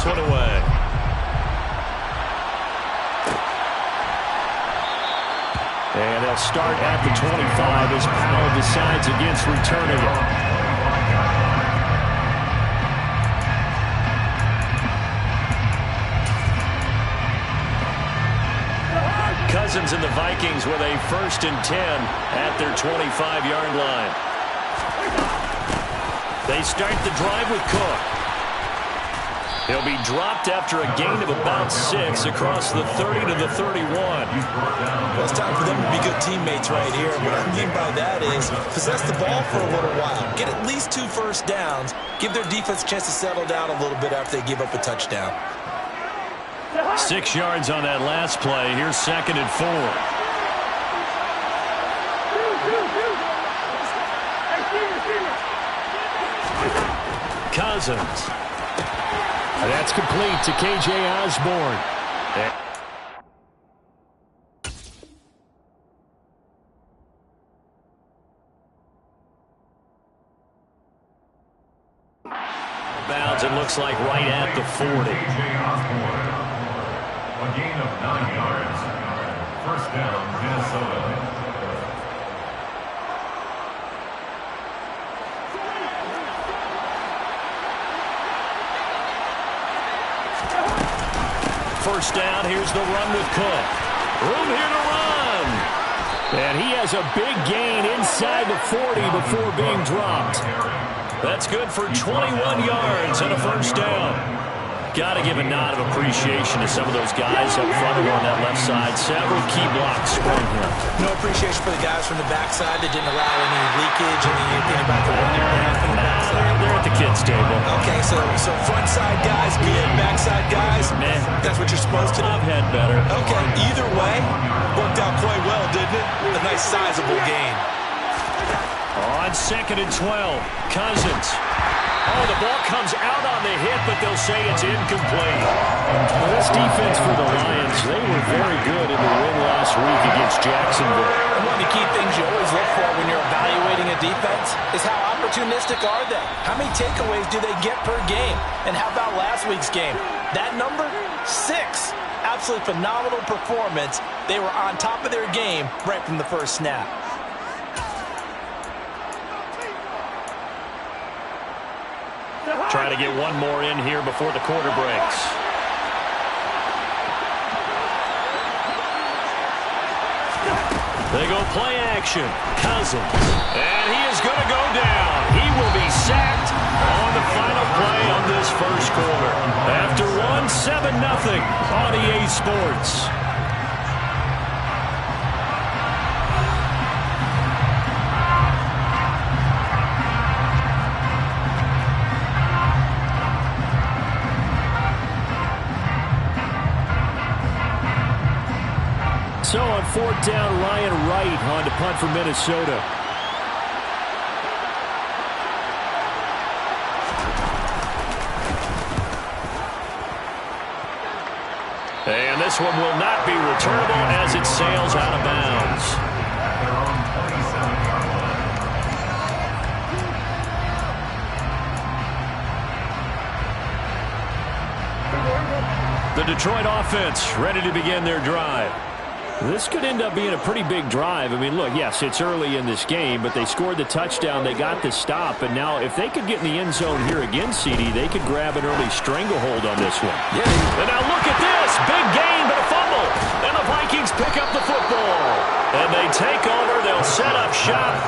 this one away. And they'll start at the 25 as Powell decides against returning it. Cousins and the Vikings with a 1st and 10 at their 25-yard line. They start the drive with Cook. He'll be dropped after a gain of about 6 across the 30 to the 31. Well, it's time for them to be good teammates right here. What I mean by that is possess the ball for a little while. Get at least 2 first downs. Give their defense a chance to settle down a little bit after they give up a touchdown. 6 yards on that last play. Here's 2nd and 4. Cousins. That's complete to K.J. Osborne. Bounds, it looks like right at the 40. A gain of 9 yards. 1st down, Minnesota. First down, here's the run with Cook. Room here to run. And he has a big gain inside the 40 before being dropped. That's good for 21 yards and a 1st down. Got to give a nod of appreciation to some of those guys up front on that left side. Several key blocks sprung here. No appreciation for the guys from the backside that didn't allow any leakage, anything about the run there from the backside. They're at the kids' table. Okay, so front side guys, good, backside guys, man, that's what you're supposed to do. I've had better. Okay, either way, worked out quite well, didn't it? A nice sizable gain. On 2nd and 12, Cousins. Oh, the ball comes out on the hit, but they'll say it's incomplete. Well, this defense for the Lions, they were very good in the win last week against Jacksonville. And one of the key things you always look for when you're evaluating a defense is how opportunistic are they? How many takeaways do they get per game? And how about last week's game? That number, 6. Absolutely phenomenal performance. They were on top of their game right from the first snap. Trying to get one more in here before the quarter breaks. They go play action. Cousins. And he is going to go down. He will be sacked on the final play on this first quarter. After 7-0 on EA Sports. So on 4th down, Ryan Wright on to punt for Minnesota. And this one will not be returnable as it sails out of bounds. The Detroit offense ready to begin their drive. This could end up being a pretty big drive. I mean, look, yes, it's early in this game, but they scored the touchdown. They got the stop. And now if they could get in the end zone here again, CD, they could grab an early stranglehold on this one. Yeah. And now look at this. Big gain, but a fumble. And the Vikings pick up the football. And they take over. They'll set up shop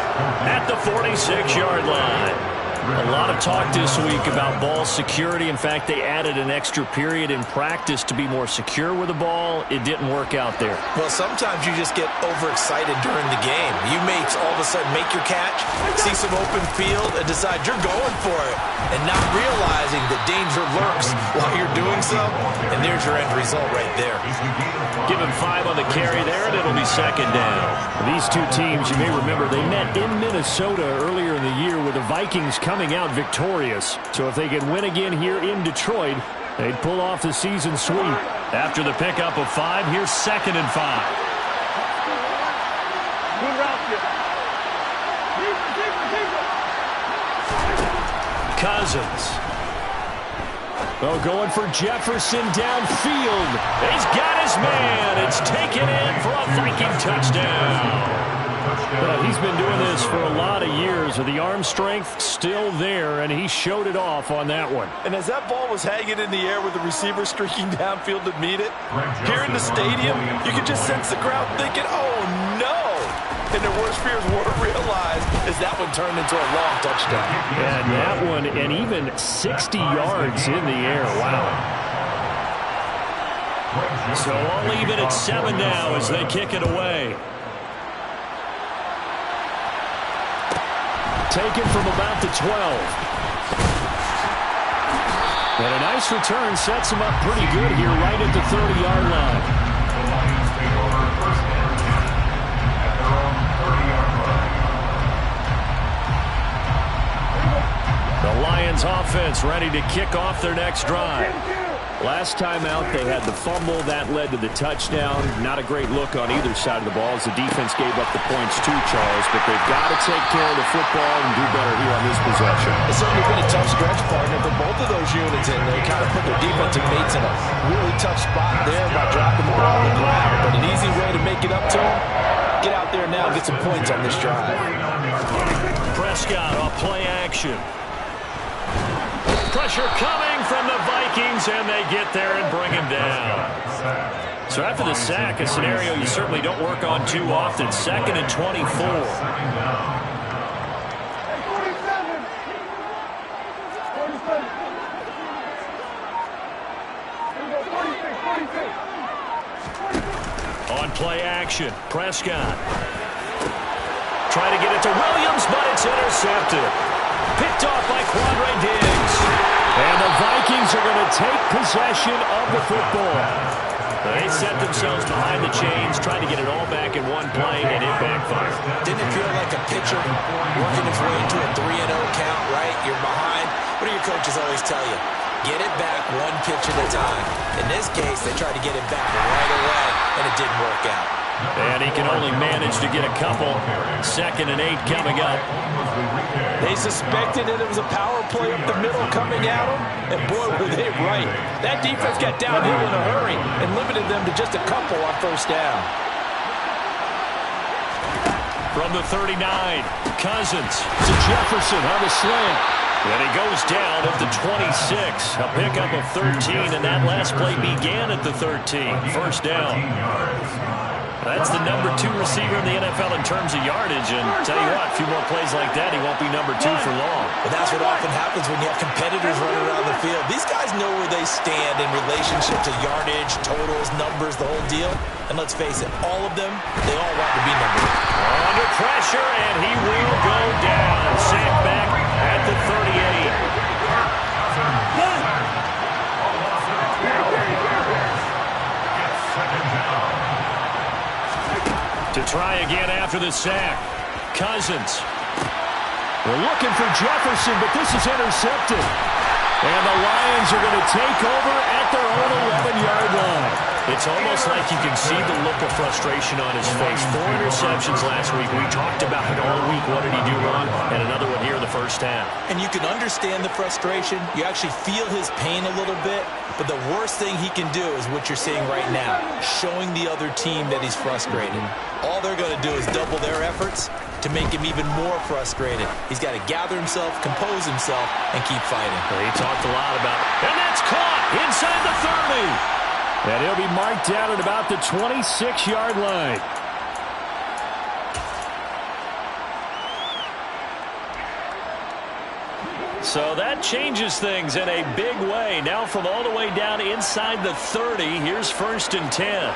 at the 46-yard line. A lot of talk this week about ball security. In fact, they added an extra period in practice to be more secure with the ball. It didn't work out there. Well, sometimes you just get overexcited during the game. You may all of a sudden make your catch, see some open field, and decide you're going for it, and not realizing that danger lurks while you're doing so, and there's your end result right there. Give him 5 on the carry there, and it'll be 2nd down. These two teams, you may remember, they met in Minnesota earlier in the year with the Vikings coming out victorious. So if they can win again here in Detroit, they'd pull off the season sweep. After the pickup of 5, here's 2nd and 5. Cousins. Oh, going for Jefferson downfield. He's got his man. It's taken in for a Viking touchdown. He's been doing this for a lot of years with the arm strength still there, and he showed it off on that one. And as that ball was hanging in the air with the receiver streaking downfield to meet it, here in the stadium, you could just sense the crowd thinking, oh, no. And their worst fears were realized as that one turned into a long touchdown. And that one, and even 60 yards in the air. Wow. So I'll leave it at 7 now as they kick it away. Taken from about the 12. And a nice return sets him up pretty good here right at the 30-yard line. The Lions offense ready to kick off their next drive. Last time out, they had the fumble. That led to the touchdown. Not a great look on either side of the ball as the defense gave up the points too, Charles. But they've got to take care of the football and do better here on this possession. It's certainly been a tough stretch, partner, for both of those units, and they kind of put their defensive mates in a really tough spot there by dropping the ball on the ground. But an easy way to make it up to them, get out there now and get some points on this drive. Prescott off play action. Pressure coming from the Vikings, and they get there and bring him down. So after the sack, a scenario you certainly don't work on too often. 2nd and 24. On play action, Prescott. Trying to get it to Williams, but it's intercepted. Picked off by Quandre Diggs. And the Vikings are going to take possession of the football. They set themselves behind the chains, trying to get it all back in one play, and it backfired. Didn't it feel like a pitcher working his way into a 3-0 count, right? You're behind. What do your coaches always tell you? Get it back one pitch at a time. In this case, they tried to get it back right away, and it didn't work out. And he can only manage to get a couple. 2nd and 8 coming up. They suspected that it was a power play up the middle coming at them, and boy, were they right. That defense got downhill in a hurry and limited them to just a couple on first down. From the 39, Cousins to Jefferson on the slant. And he goes down at the 26. A pickup of 13, and that last play began at the 13. First down. That's the number 2 receiver in the NFL in terms of yardage. And tell you what, a few more plays like that, he won't be number 2 for long. Well, that's what often happens when you have competitors running around the field. These guys know where they stand in relationship to yardage, totals, numbers, the whole deal. And let's face it, all of them, they all want to be number 1. Under pressure, and he will go down. Sacked back at the 38. To try again after the sack. Cousins. We're looking for Jefferson, but this is intercepted. And the Lions are going to take over at their own 11-yard line. It's almost like you can see the look of frustration on his face. 4 interceptions last week. We talked about it all week. What did he do wrong? And another one here in the first half. And you can understand the frustration. You actually feel his pain a little bit. But the worst thing he can do is what you're seeing right now, showing the other team that he's frustrated. All they're going to do is double their efforts to make him even more frustrated. He's got to gather himself, compose himself, and keep fighting. Well, he talked a lot about it. And that's caught inside the 30. And he'll be marked down at about the 26-yard line. So that changes things in a big way. Now from all the way down inside the 30, here's 1st and 10.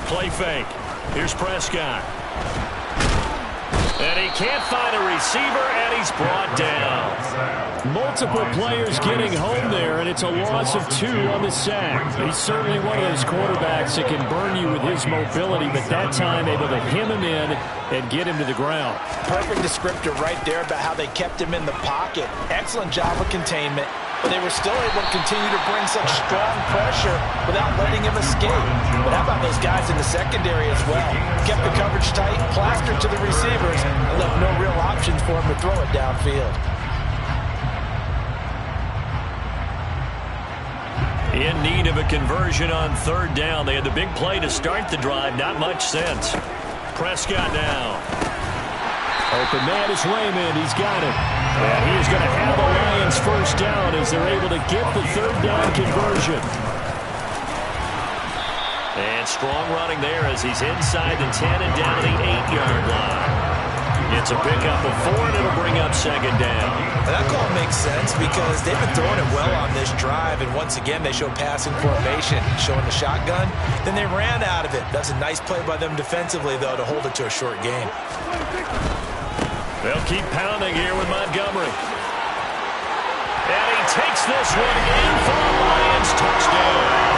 Play fake. Here's Prescott. And he can't find a receiver, and he's brought down. Multiple players getting home there, and it's a loss of 2 on the sack. He's certainly one of those quarterbacks that can burn you with his mobility, but that time able to hem him in and get him to the ground. Perfect descriptor right there about how they kept him in the pocket. Excellent job of containment. but they were still able to continue to bring such strong pressure without letting him escape. But how about those guys in the secondary as well? Kept the coverage tight, plastered to the receivers, and left no real options for him to throw it downfield. In need of a conversion on third down. They had the big play to start the drive. Not much sense. Prescott now. Open man is Raymond. He's got it. And he is going to have the Lions first down as they're able to get the third down conversion. And strong running there as he's inside the 10 and down the 8-yard line. It's a pickup of 4, and it'll bring up second down. And that call makes sense because they've been throwing it well on this drive, and once again they show passing formation, showing the shotgun. Then they ran out of it. That's a nice play by them defensively, though, to hold it to a short gain. They'll keep pounding here with Montgomery. And he takes this one in for a Lions touchdown.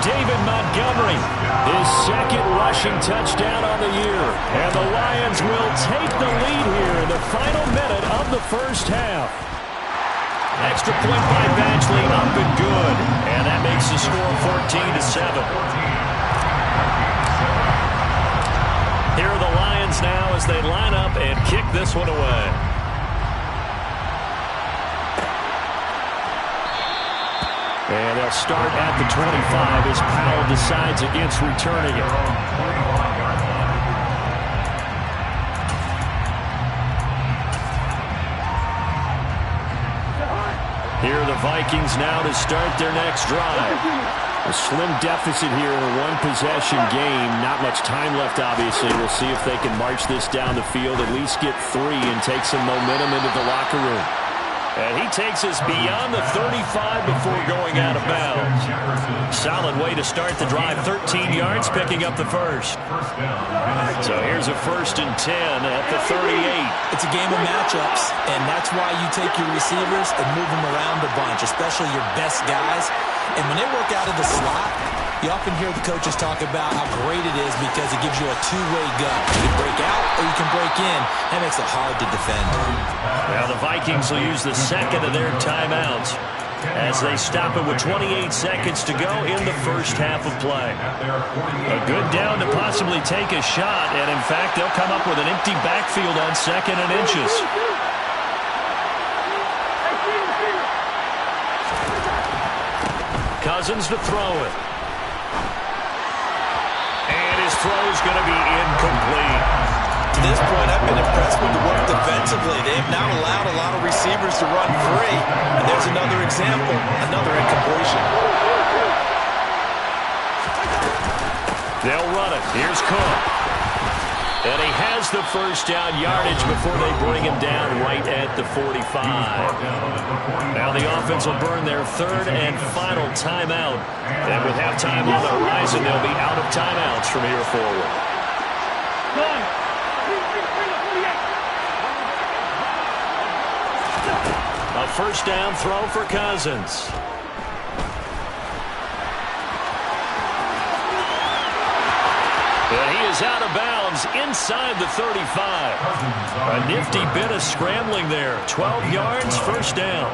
David Montgomery, his second rushing touchdown on the year. And the Lions will take the lead here in the final minute of the first half. Extra point by Badgley, up and good. And that makes the score 14-7. Here are the Lions now as they line up and kick this one away. And they'll start at the 25 as Powell decides against returning it. Here are the Vikings now to start their next drive. A slim deficit here in a one-possession game. Not much time left, obviously. We'll see if they can march this down the field, at least get 3 and take some momentum into the locker room. And he takes us beyond the 35 before going out of bounds. Solid way to start the drive. 13 yards, picking up the first. So here's a 1st and 10 at the 38. It's a game of matchups, and that's why you take your receivers and move them around a bunch, especially your best guys. And when they work out of the slot, you often hear the coaches talk about how great it is because it gives you a two-way gun. You can break out or you can break in. That makes it hard to defend. Now the Vikings will use the second of their timeouts as they stop it with 28 seconds to go in the first half of play. A good down to possibly take a shot, and in fact, they'll come up with an empty backfield on 2nd and inches. Cousins to throw it. And his throw's going to be incomplete. To this point, I've been impressed with the work defensively. They have not allowed a lot of receivers to run free. And there's another example, another incompletion. They'll run it. Here's Cook. And he has the first down yardage before they bring him down right at the 45. Now the offense will burn their 3rd and final timeout. And with halftime on the horizon, they'll be out of timeouts from here forward. A first down throw for Cousins. And he is out of bounds inside the 35. A nifty bit of scrambling there. 12 yards, first down.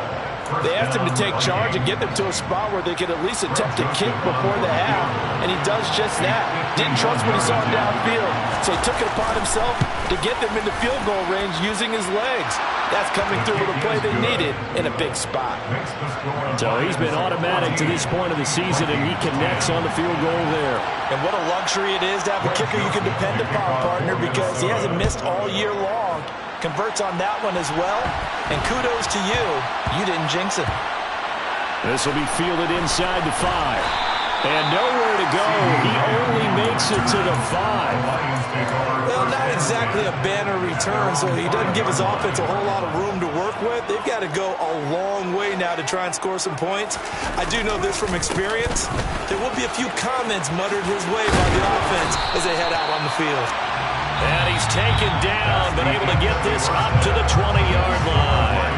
They asked him to take charge and get them to a spot where they could at least attempt a kick before the half, and he does just that. Didn't trust what he saw downfield, so he took it upon himself to get them into field goal range using his legs. That's coming through with a play they needed in a big spot. So he's been automatic to this point of the season, and he connects on the field goal there. And what a luxury it is to have a kicker you can depend upon, partner, because he hasn't missed all year long. Converts on that one as well. And kudos to you. You didn't jinx it. This will be fielded inside the 5. And nowhere to go. He only makes it to the 5. Well, not exactly a banner return, so he doesn't give his offense a whole lot of room to work with. They've got to go a long way now to try and score some points. I do know this from experience. There will be a few comments muttered his way by the offense as they head out on the field. And he's taken down, but able to get this up to the 20-yard line.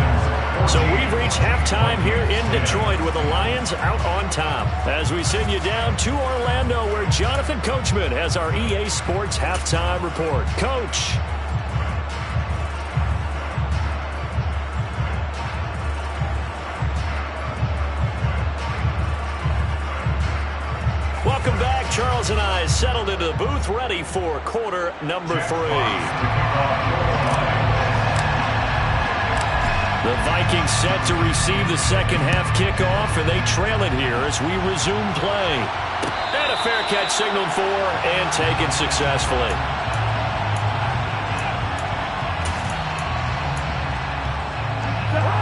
So we've reached halftime here in Detroit with the Lions out on top. As we send you down to Orlando, where Jonathan Coachman has our EA Sports halftime report. Coach. Charles and I settled into the booth ready for quarter number 3. The Vikings set to receive the second half kickoff, and they trail it here as we resume play. And a fair catch signaled for and taken successfully.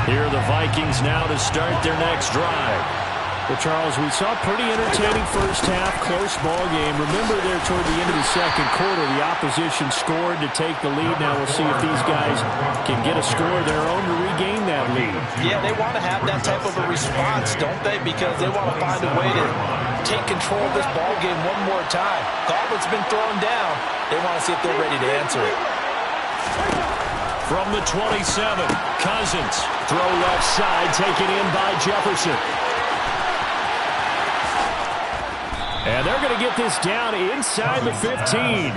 Here are the Vikings now to start their next drive. Well, Charles, we saw a pretty entertaining first half, close ball game. Remember there toward the end of the second quarter, the opposition scored to take the lead. Now we'll see if these guys can get a score of their own to regain that lead. Yeah, they want to have that type of a response, don't they? Because they want to find a way to take control of this ball game one more time. Gauntlet's been thrown down. They want to see if they're ready to answer it. From the 27, Cousins. Throw left side, taken in by Jefferson. And they're going to get this down inside the 15.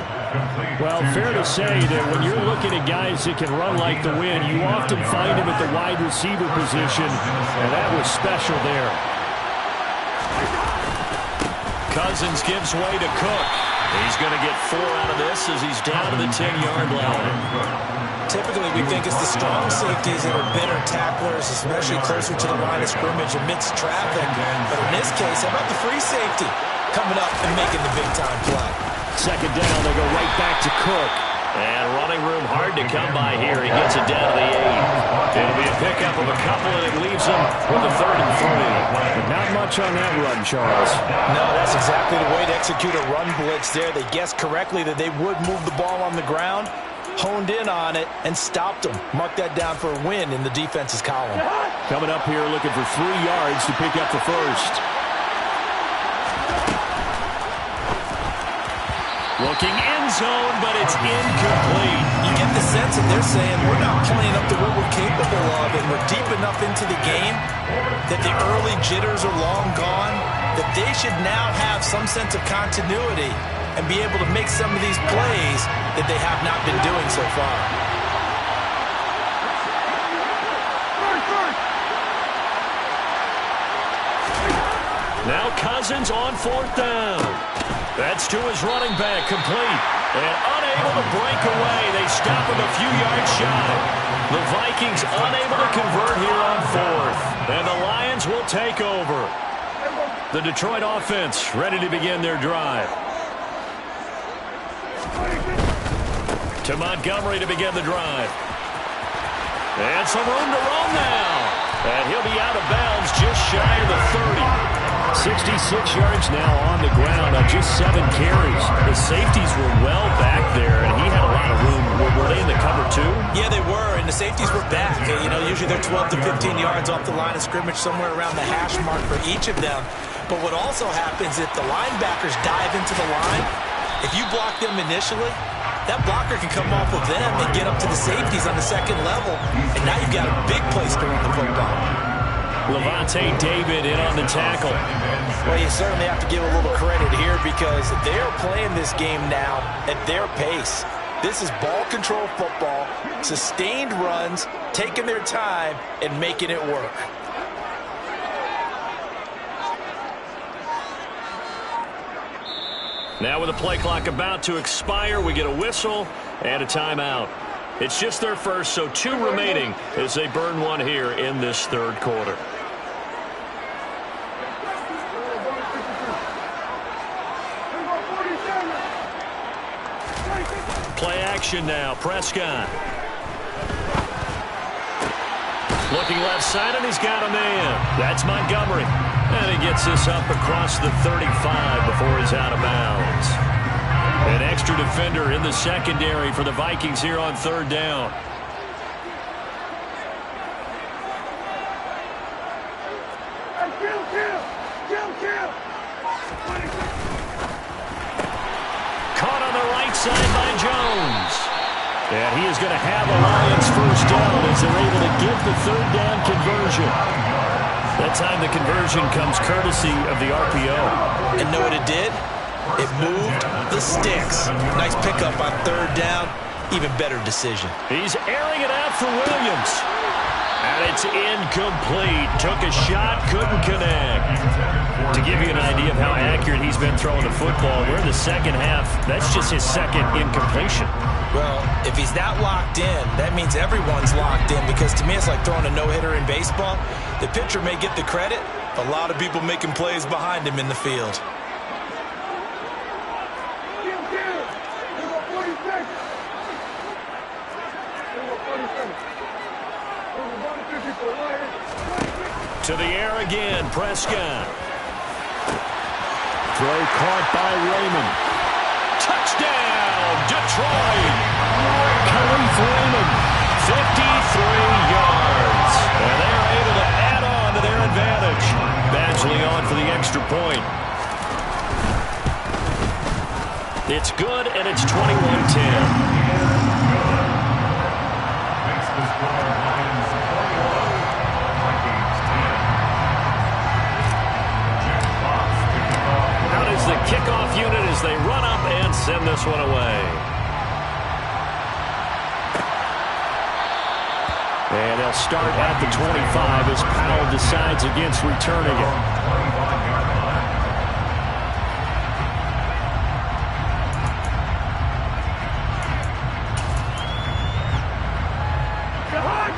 Well, fair to say that when you're looking at guys that can run like the Gwinn, you often find them at the wide receiver position, and that was special there. Cousins gives way to Cook. He's going to get 4 out of this as he's down to the 10-yard line. Typically, we think it's the strong safeties that are better tacklers, especially closer to the line of scrimmage amidst traffic. But in this case, how about the free safety coming up and making the big-time play? Second down, they go right back to Cook. And running room hard to come by here. He gets it down to the 8. It'll be a pickup of a couple, and it leaves him with a 3rd and 3. But not much on that run, Charles. No, that's exactly the way to execute a run blitz there. They guessed correctly that they would move the ball on the ground, honed in on it, and stopped them. Mark that down for a win in the defense's column. Coming up here looking for 3 yards to pick up the first. Looking end zone, but it's incomplete. You get the sense that they're saying we're not playing up to what we're capable of, and we're deep enough into the game that the early jitters are long gone, that they should now have some sense of continuity and be able to make some of these plays that they have not been doing so far. Now Cousins on 4th down. That's to his running back, complete. And unable to break away. They stop him a few yards shy. The Vikings unable to convert here on 4th. And the Lions will take over. The Detroit offense ready to begin their drive. To Montgomery to begin the drive. And some room to roam now. And he'll be out of bounds just shy of the 30. 66 yards now on the ground on just 7 carries. The safeties were well back there, and he had a lot of room. Were they in the cover too? Yeah, they were, and the safeties were back. You know, usually they're 12 to 15 yards off the line of scrimmage, somewhere around the hash mark for each of them. But what also happens if the linebackers dive into the line, if you block them initially, that blocker can come off of them and get up to the safeties on the second level, and now you've got a big place to run the football. Levante David in on the tackle. Well, you certainly have to give a little credit here because they're playing this game now at their pace. This is ball control football, sustained runs, taking their time and making it work. Now with the play clock about to expire, we get a whistle and a timeout. It's just their first, so 2 remaining as they burn one here in this 3rd quarter. Play action now, Prescott. Looking left side, and he's got a man. That's Montgomery. And he gets this up across the 35 before he's out of bounds. An extra defender in the secondary for the Vikings here on 3rd down. Caught on the right side by Jones. And he is going to have a Lions first down as they're able to get the 3rd down conversion. That time the conversion comes courtesy of the RPO. And know what it did? It moved the sticks. Nice pickup on 3rd down. Even better decision. He's airing it out for Williams. And it's incomplete. Took a shot, couldn't connect. To give you an idea of how accurate he's been throwing the football, we're in the second half. That's just his second incompletion. Well, if he's that locked in, that means everyone's locked in, because to me it's like throwing a no-hitter in baseball. The pitcher may get the credit, a lot of people making plays behind him in the field. To the air again, Prescott. Throw caught by Raymond. Touchdown, Detroit. Khalif Raymond, 53 yards. And they're able to add on to their advantage. Badgley on for the extra point. It's good, and it's 21-10. The kickoff unit as they run up and send this one away. And they'll start at the 25 as Powell decides against returning it.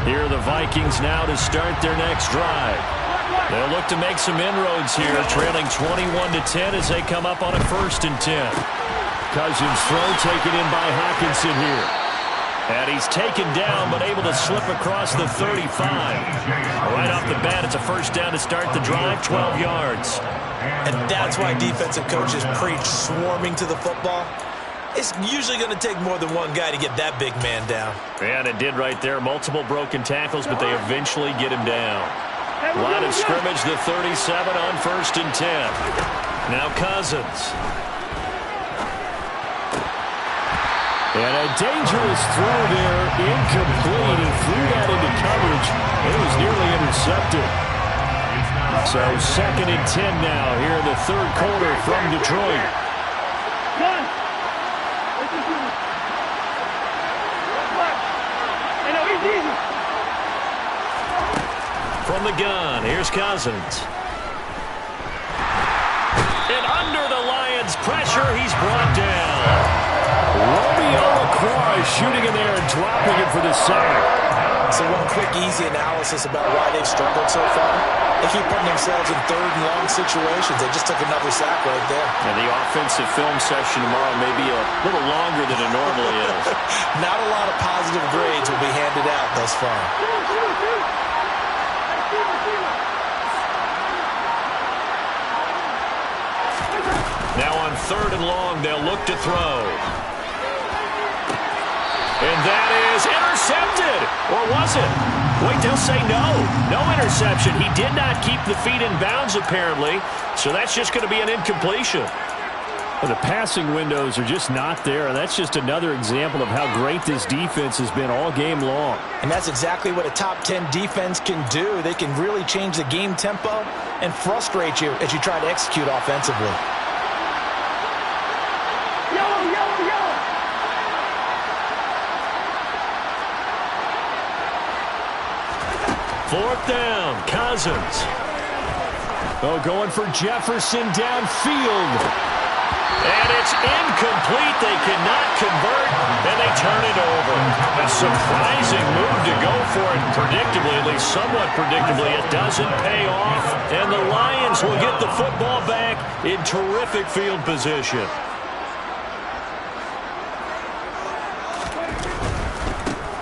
Here are the Vikings now to start their next drive. They'll look to make some inroads here, trailing 21-10 as they come up on a 1st and 10. Cousins throw taken in by Hockenson here. And he's taken down but able to slip across the 35. Right off the bat, it's a 1st down to start the drive, 12 yards. And that's why defensive coaches preach swarming to the football. It's usually going to take more than one guy to get that big man down. And it did right there. Multiple broken tackles, but they eventually get him down. Line of scrimmage, the 37 on 1st and 10. Now Cousins. And a dangerous throw there, incomplete. He threw that into coverage. It was nearly intercepted. So 2nd and 10 now here in the 3rd quarter from Detroit. From the gun, here's Cousins. And under the Lions' pressure, he's brought down. Romeo LaCroix shooting in there and dropping it for the sack. So one quick, easy analysis about why they've struggled so far. They keep putting themselves in 3rd and long situations. They just took another sack right there. And the offensive film session tomorrow may be a little longer than it normally is. Not a lot of positive grades will be handed out thus far. Now on 3rd and long, they'll look to throw. And that is intercepted. Or was it? Wait, they'll say no. No interception. He did not keep the feet in bounds, apparently. So that's just going to be an incompletion. Well, the passing windows are just not there. And that's just another example of how great this defense has been all game long. And that's exactly what a top 10 defense can do. They can really change the game tempo and frustrate you as you try to execute offensively. 4th down, Cousins. Oh, going for Jefferson downfield. And it's incomplete. They cannot convert, and they turn it over. A surprising move to go for it. Predictably, at least somewhat predictably, it doesn't pay off. And the Lions will get the football back in terrific field position.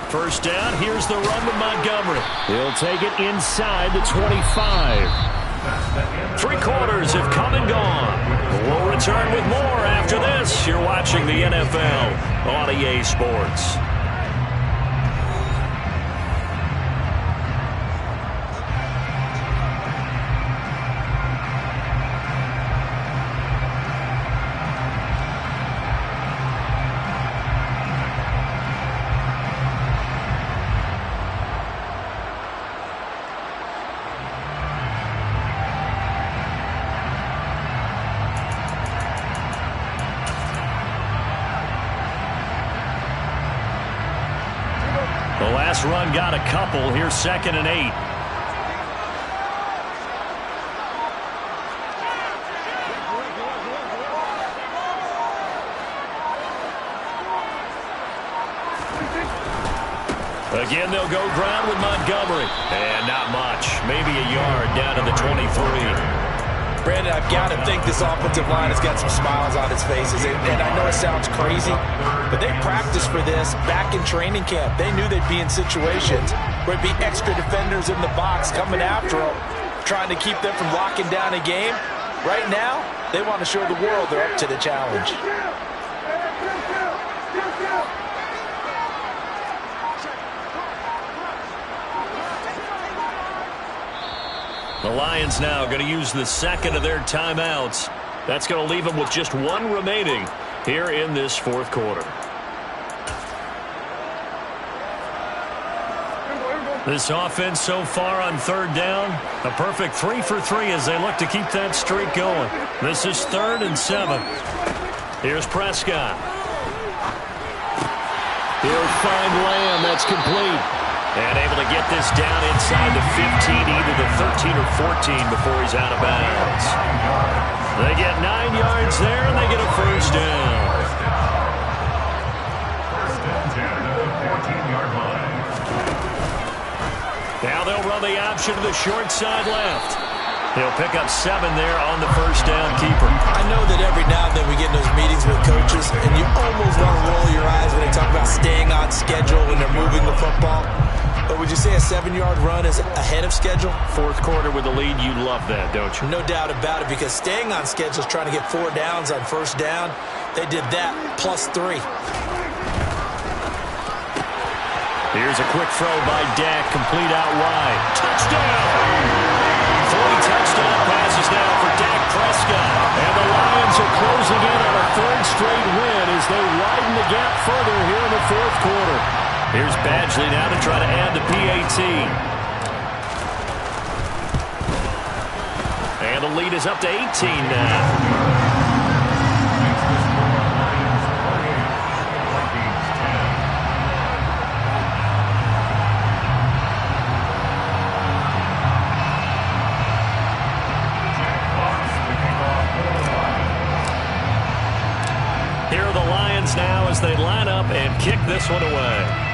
First down, here's the run with Montgomery. He'll take it inside the 25. 3 quarters have come and gone. We'll return with more after this. You're watching the NFL on EA Sports. The last run got a couple. Here's 2nd and 8. Again, they'll go ground with Montgomery. And not much. Maybe a yard down to the 23. Brandon, I've got to think this offensive line has got some smiles on its faces. And I know it sounds crazy, but they practiced for this back in training camp. They knew they'd be in situations where it'd be extra defenders in the box coming after them, trying to keep them from locking down a game. Right now, they want to show the world they're up to the challenge. The Lions now going to use the second of their timeouts. That's going to leave them with just one remaining here in this fourth quarter. This offense so far on third down, a perfect 3 for 3 as they look to keep that streak going. This is 3rd and 7. Here's Prescott. He'll find Lamb. That's complete. And able to get this down inside the 15, either the 13 or 14 before he's out of bounds. They get 9 yards there, and they get a first down. First and 10 at the 14-yard line. Now they'll run the option to the short side left. He'll pick up 7 there on the first down keeper. I know that every now and then we get in those meetings with coaches, and you almost want to roll your eyes when they talk about staying on schedule when they're moving the football. But would you say a 7-yard run is ahead of schedule? Fourth quarter with the lead, you love that, don't you? No doubt about it, because staying on schedule is trying to get 4 downs on first down. They did that plus 3. Here's a quick throw by Dak, complete out wide. Touchdown! 3 touchdown passes now for Dak Prescott. And the Lions are closing in on a 3rd straight win as they widen the gap further here in the fourth quarter. Here's Badgley now to try to add the PAT. And the lead is up to 18 now. Here are the Lions now as they line up and kick this one away.